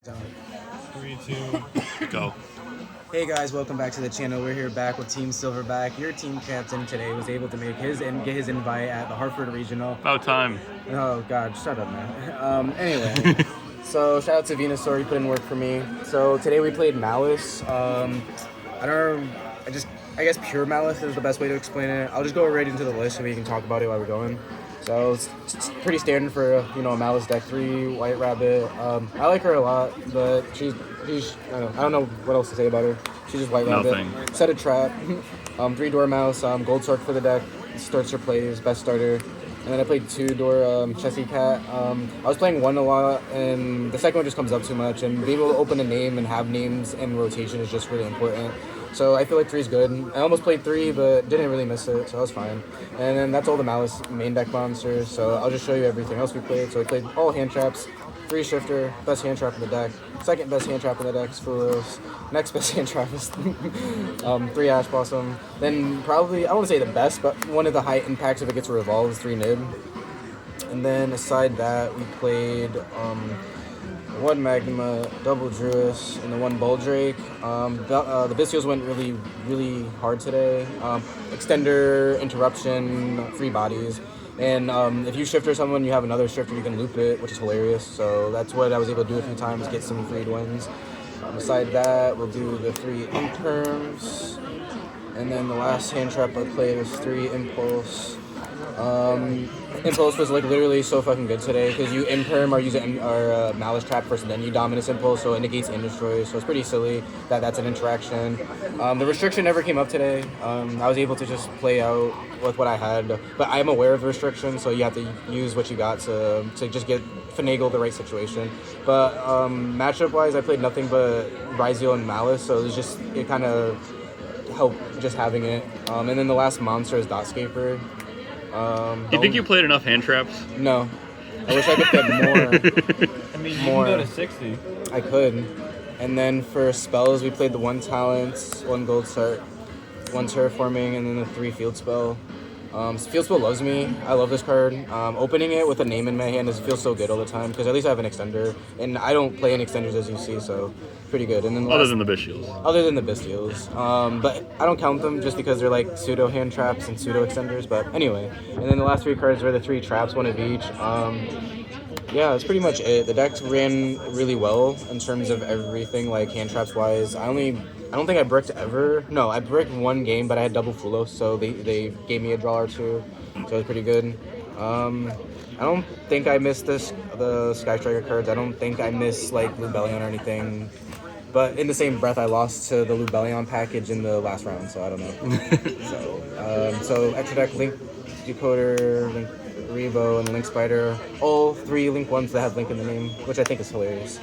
3, 2, go. Hey guys, welcome back to the channel. We're here back with Team Silverback. Your team captain today was able to make get his invite at the Hartford Regional. About time. Oh God, shut up, man. Anyway, so shout out to Venusaur, he put in work for me. So today we played Malice. I guess pure Malice is the best way to explain it. I'll just go right into the list so we can talk about it while we're going. So it's pretty standard for a Malice deck. 3 White Rabbit. I like her a lot, but she's I don't know what else to say about her. She's just White Rabbit. Nothing. Set a trap. 3 Dormouse. Gold Sark for the deck. Starts her plays. Best starter. And then I played 2 Door Chessy Cat. I was playing 1 a lot, and the second one just comes up too much. And being able to open a name and have names in rotation is just really important. So I feel like 3 is good. I almost played 3, but didn't really miss it, so I was fine. And then that's all the Malice main deck monsters. So I'll just show you everything else we played. So we played all hand traps. 3 Shifter, best hand trap in the deck. Second best hand trap in the deck is Fulos. Next best hand trap is 3 Ash Blossom. Then probably, I don't want to say the best, but one of the high impacts if it gets a revolve is 3 Nib. And then aside that, we played 1 Magma, double Druis, and the 1 Buldrake. The Bystials went really hard today. Extender, Interruption, free bodies. And if you shifter someone, you have another shifter, you can loop it, which is hilarious. So that's what I was able to do a few times, get some freed wins. Beside that, we'll do the 3 Imperms. And then the last hand trap I played was 3 Impulse. Impulse was like literally so fucking good today because you Imperm or use Malice Trap first and then you Dominus Impulse, so it negates and destroys. So it's pretty silly that that's an interaction. The restriction never came up today. I was able to just play out with what I had, but I'm aware of the restriction, so you have to use what you got to just finagle the right situation. But matchup wise, I played nothing but ryzeal and Malice, so it kind of helped just having it. And then the last monster is Dotscaper. Do you think you played enough hand traps? No. I wish I could get more. I mean, you can go to 60. I could. And then for spells, we played the 1 Talent, 1 Gold Start, 1 Terraforming, and then the 3 Field Spell. Field Spell loves me. I love this card. Opening it with a name in my hand feels so good all the time because at least I have an extender. And I don't play any extenders as you see, so pretty good. And then Other than the Bystials. Other than the Bystials. But I don't count them just because they're like pseudo hand traps and pseudo extenders. But anyway. And then the last 3 cards are the 3 traps, 1 of each. Yeah, that's pretty much it. The decks ran really well in terms of everything, like hand traps wise. I don't think I bricked ever. No, I bricked 1 game, but I had double Fulos, so they gave me a draw or 2, so it was pretty good. I don't think I missed the Sky Striker cards. I don't think I missed like Lubellion or anything. But in the same breath, I lost to the Lubellion package in the last round, so I don't know. So extra deck, Link Decoder, Link Revo, and Link Spider. All 3 Link ones that have Link in the name, which I think is hilarious.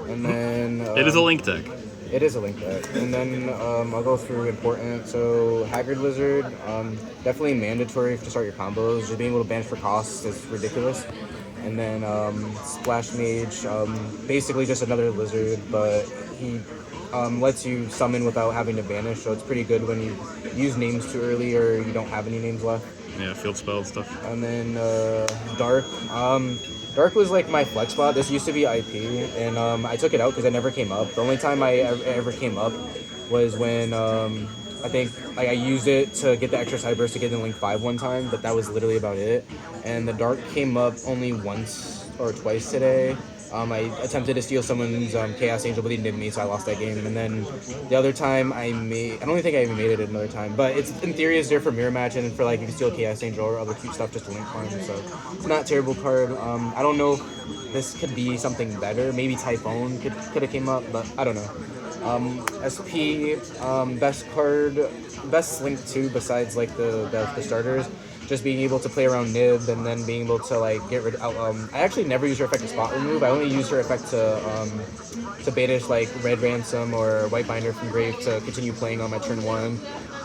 And then It is a Link deck. It is a Link deck. And then I'll go through important. So Haggard Lizard, definitely mandatory to start your combos. Just being able to banish for costs is ridiculous. And then Splash Mage, basically just another lizard, but he lets you summon without having to banish, so it's pretty good when you use names too early or you don't have any names left. Yeah, field spell stuff. And then Dark. Dark was like my flex spot. This used to be IP, and I took it out because it never came up. The only time I ever came up was when I think like I used it to get the extra side burst to get in Link 5 one time, but that was literally about it. And the Dark came up only once or twice today. I attempted to steal someone's Chaos Angel, but he didn't me, so I lost that game. And then the other time I don't even think I even made it another time. But it's in theory it's there for mirror match and for like you can steal Chaos Angel or other cute stuff just to link farm. So it's not a terrible card. I don't know if this could be something better. Maybe Typhone could have came up, but I don't know. SP, best card, best Link 2 besides like the starters. Just being able to play around Nib and then being able to like get rid of I actually never used her effect to spot remove. I only used her effect to banish like Red Ransom or White Binder from Grave to continue playing on my turn 1.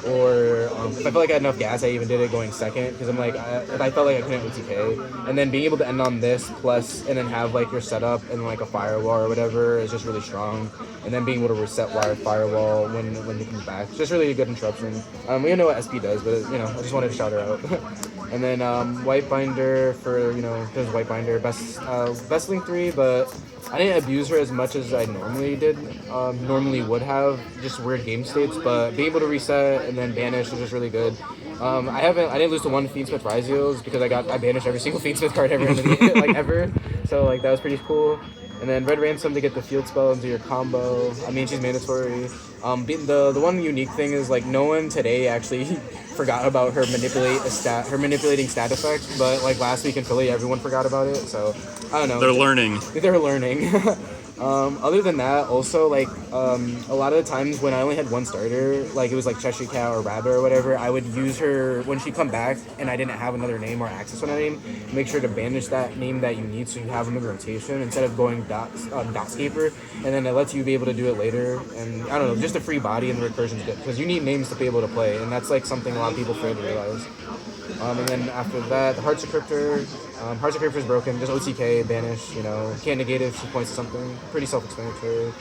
Or if I felt like I had enough gas, I even did it going second because I'm like if I felt like I couldn't OTK. And then being able to end on this plus and then have like your setup and like a firewall or whatever is just really strong. And then being able to reset wire firewall when it comes back. It's just really a good interruption. We don't know what SP does, but I just wanted to shout her out. And then White Binder for, because White Binder, best Link 3, but I didn't abuse her as much as I normally would have, just weird game states, but being able to reset and then banish is just really good. I didn't lose to one fiendsmith ryzeals because I banished every single fiendsmith card ever in the game, like ever, so like that was pretty cool. And then Red Ransom to get the field spell into your combo. I mean, she's mandatory. The one unique thing is like no one today actually forgot about her manipulating stat effect, but like last week in Philly, everyone forgot about it. So I don't know. They're learning. They're learning. Other than that, also like a lot of the times when I only had one starter, like it was like Cheshire Cat or Rabbit or whatever, I would use her when she come back and I didn't have another name or access on that name. Make sure to banish that name that you need so you have them in rotation instead of going Dotscaper, and then it lets you be able to do it later. And I don't know, just a free body and the recursion's good because you need names to be able to play, and that's like something a lot of people fail to realize. And then after that, the Hearts of Cryptor. Hearts of Cryptor is broken. Just OTK, banish, can't negate it if she points to something. Pretty self-explanatory.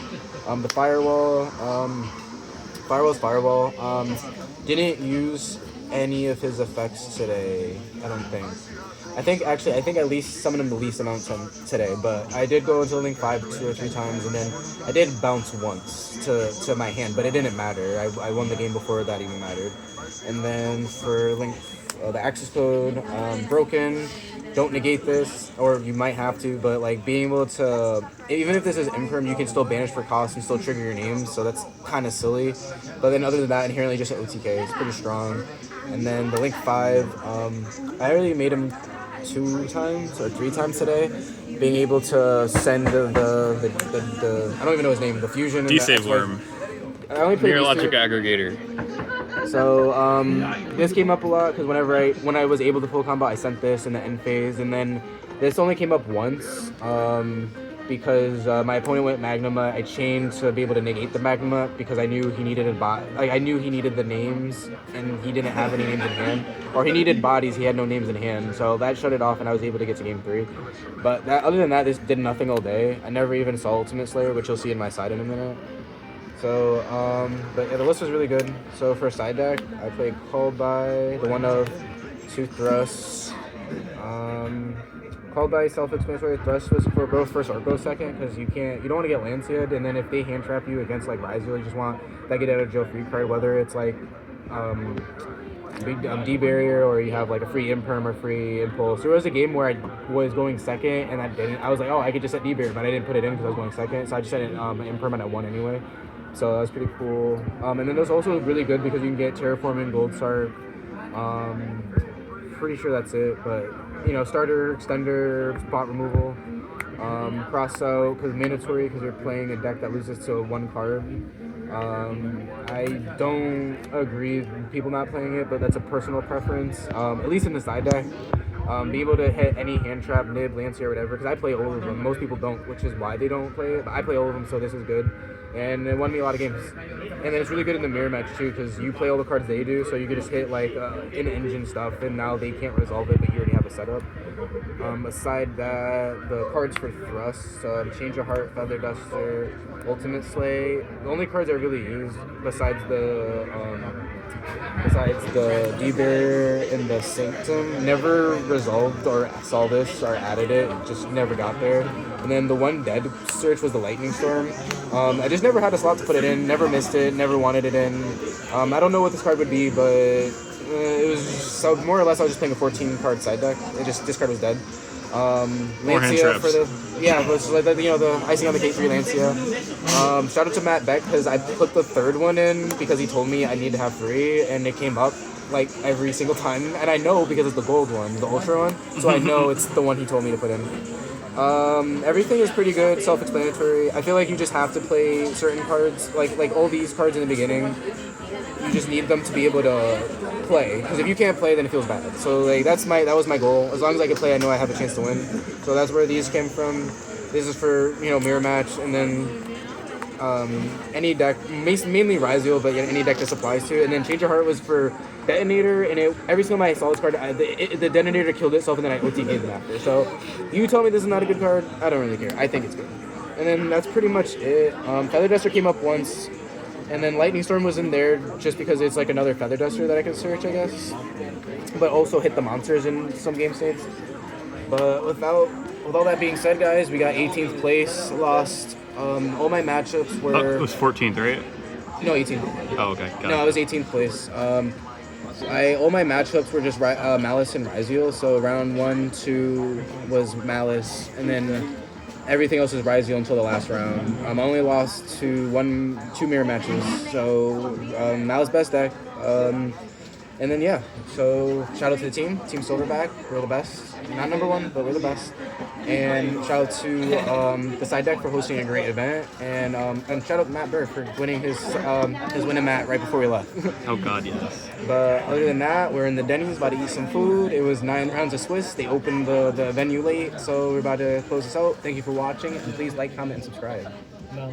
The Firewall. Firewall's Firewall. Didn't use any of his effects today, I don't think. I think at least summoned him the least amount today, but I did go into Link 5 2 or 3 times, and then I did bounce once to my hand, but it didn't matter. I won the game before that even mattered. And then for Link, the access code, broken. Don't negate this, or you might have to, but like being able to, even if this is imperm, you can still banish for cost and still trigger your names, so that's kind of silly. But then other than that, inherently just an OTK, it's pretty strong. And then the Link 5, I already made him 2 times or 3 times today, being able to send the I don't even know his name, the fusion. D-Save Worm. I only played Neurologic Aggregator. So this came up a lot because when I was able to full combo, I sent this in the end phase, and then this only came up once because my opponent went Magnuma. I chained to be able to negate the Magnuma because I knew he needed I knew he needed the names, and he didn't have any names in hand, or he needed bodies. He had no names in hand, so that shut it off, and I was able to get to game 3. But other than that, this did nothing all day. I never even saw Ultimate Slayer, which you'll see in my side in a minute. So, but yeah, the list was really good. So for side deck, I played Called By, the one of 2 thrusts. Called By self-explanatory. Thrust was for both first or go second, because you don't want to get Lancia'd, and then if they hand trap you against like ryzeal, you just want that get out of jail free card, whether it's like D barrier or you have like a free imperm or free impulse. There was a game where I was going second and I was like, oh, I could just set D barrier, but I didn't put it in because I was going second, so I just set it imperm and I won anyway. So that was pretty cool. And then there's also really good because you can get Terraforming, Gold Sark. Pretty sure that's it, but starter, extender, spot removal, cross out because mandatory because you're playing a deck that loses to 1 card. I don't agree with people not playing it, but that's a personal preference. At least in the side deck. Be able to hit any hand trap, nib, Lancia, or whatever, because I play all of them. Most people don't, which is why they don't play it, but I play all of them, so this is good. And it won me a lot of games. And then it's really good in the mirror match too, because you play all the cards they do, so you can just hit like in-engine stuff, and now they can't resolve it, but you already have a setup. Aside that, the cards for Thrust, Change of Heart, Feather Duster, Ultimate Slay, the only cards I really use besides the D barrier and the Sanctum, never resolved or saw this or added it, just never got there. And then the one dead search was the Lightning Storm. I just never had a slot to put it in, never missed it, never wanted it in. I don't know what this card would be, but it was so more or less I was just playing a 14 card side deck. This card was dead. Lancia for the the icing on the K3 Lancia. Shout out to Matt Beck because I put the 3rd one in because he told me I need to have 3, and it came up like every single time, and I know because it's the gold one, the ultra one, so I know it's the one he told me to put in. Everything is pretty good, self-explanatory. I feel like you just have to play certain cards, like all these cards in the beginning. You just need them to be able to play, because if you can't play, then it feels bad. So like that was my goal. As long as I can play, I know I have a chance to win. So that's where these came from. This is for mirror match, and then any deck, mainly ryzeal, but any deck this applies to. And then Change of Heart was for Detonator, and every single time I saw this card, the Detonator killed itself, and then I OTK'd them after. So you tell me this is not a good card, I don't really care. I think it's good. And then that's pretty much it. Feather Duster came up once. And then Lightning Storm was in there just because it's like another Feather Duster that I can search, I guess. But also hit the monsters in some game states. But with all that being said, guys, we got 18th place, lost. All my matchups were... Oh, it was 14th, right? No, 18th. Oh, okay. Got No, it. I was 18th place. All my matchups were just Malice and ryzeal. So round 1, 2 was Malice, and then everything else was ryzeal until the last round. I only lost to 2 mirror matches. So Malice best deck. And then yeah, so shout out to the team, Team Silverback. We're the best. Not number 1, but we're the best. And shout out to the side deck for hosting a great event. And shout out to Matt Burr for winning his winning mat right before we left. Oh God, yes. But other than that, we're in the Denny's about to eat some food. It was 9 rounds of Swiss. They opened the venue late, so we're about to close this out. Thank you for watching, and please like, comment, and subscribe.